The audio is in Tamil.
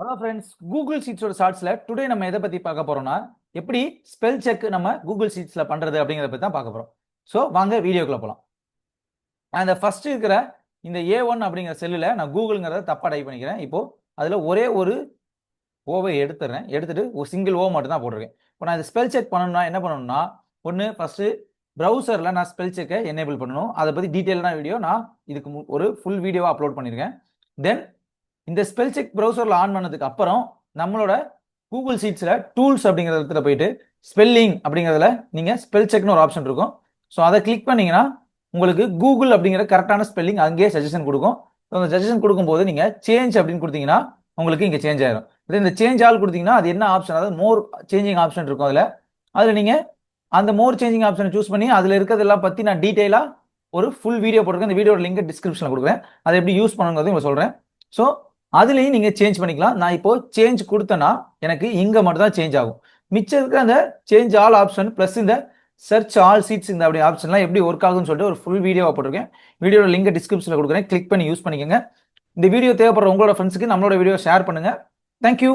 ஹலோ ஃப்ரெண்ட்ஸ், கூகுள் ஷீட்ஸோட ஷார்ட்ஸ்ல டுடே நம்ம எதை பத்தி பார்க்க போறோம்னா, எப்படி ஸ்பெல் செக் நம்ம கூகுள் ஷீட்ஸ்ல பண்றது அப்படிங்கறத பத்தி தான் பார்க்க போறோம். ஸோ வாங்க வீடியோக்குள்ள போலாம். அந்த ஃபர்ஸ்ட் இருக்கிற இந்த A1 அப்படிங்கிற செல்லுல நான் கூகுள்ங்கிறத தப்பா டைப் பண்ணிக்கிறேன். இப்போ அதுல ஒரே ஒரு ஓவை எடுத்துறேன். எடுத்துட்டு ஒரு சிங்கிள் ஓ மட்டும் தான் போட்டிருக்கேன். இப்போ நான் இந்த ஸ்பெல் செக் பண்ணணும்னா என்ன பண்ணணும்னா, ஒன்று ஃபர்ஸ்ட் ப்ரௌசர்ல நான் ஸ்பெல் செக்கை எனேபிள் பண்ணணும். அதை பத்தி டீட்டெயிலான வீடியோ நான் இதுக்கு ஒரு ஃபுல் வீடியோவா அப்லோட் பண்ணியிருக்கேன். தென் இந்த ஸ்பெல் செக் ப்ரௌசர்ல ஆன் பண்ணதுக்கு அப்புறம் நம்மளோட கூகுள் ஷீட்ஸ்ல டூல்ஸ் அப்படிங்கிற இடத்துல போயிட்டு ஸ்பெல்லிங் அப்படிங்கிறதுல நீங்க ஸ்பெல் செக்னு ஒரு ஆப்ஷன் இருக்கும். ஸோ அதை கிளிக் பண்ணீங்கன்னா உங்களுக்கு கூகுள் அப்படிங்கிற கரெக்டான ஸ்பெல்லிங் அங்கேயே சஜஷன் கொடுக்கும். அந்த சஜஷன் கொடுக்கும்போது நீங்க சேஞ்ச் அப்படின்னு கொடுத்தீங்கன்னா உங்களுக்கு இங்க சேஞ்ச் ஆயிரும். இந்த சேஞ்ச் ஆல் கொடுத்தீங்கன்னா அது என்ன ஆப்ஷன், அதாவது மோர் சேஞ்சிங் ஆப்ஷன் இருக்கும். அதுல நீங்க அந்த மோர் சேஞ்சிங் ஆப்ஷனை சூஸ் பண்ணி அதுல இருக்கிறதெல்லாம் பத்தி நான் டீடைலா ஒரு ஃபுல் வீடியோ போட்டிருக்கேன். இந்த வீடியோட லிங்க் டிஸ்கிரிப்ஷன்ல கொடுக்குறேன். அதை எப்படி யூஸ் பண்ணுங்கிறதையும் சொல்றேன். ஸோ அதுலேயும் நீங்கள் சேஞ்ச் பண்ணிக்கலாம். நான் இப்போ சேஞ்ச் கொடுத்தேன்னா எனக்கு இங்கே மட்டும் தான் சேஞ்ச் ஆகும். மிச்சம் இருக்கிற அந்த சேஞ்ச் ஆல் ஆப்ஷன் ப்ளஸ் இந்த சர்ச் ஆல் சீட்ஸ் இந்த அப்படி ஆப்ஷன்லாம் எப்படி ஒர்க் ஆகுதுன்னு சொல்லிட்டு ஒரு ஃபுல் வீடியோவாக போட்டிருக்கேன். வீடியோட லிங்க் டிஸ்கிரிப்ஷனில் கொடுக்குறேன். கிளிக் பண்ணி யூஸ் பண்ணிக்கோங்க. இந்த வீடியோ தேவைப்படுற உங்களோட ஃப்ரெண்ட்ஸுக்கு நம்மளோட வீடியோ ஷேர் பண்ணுங்கள். தேங்க்யூ.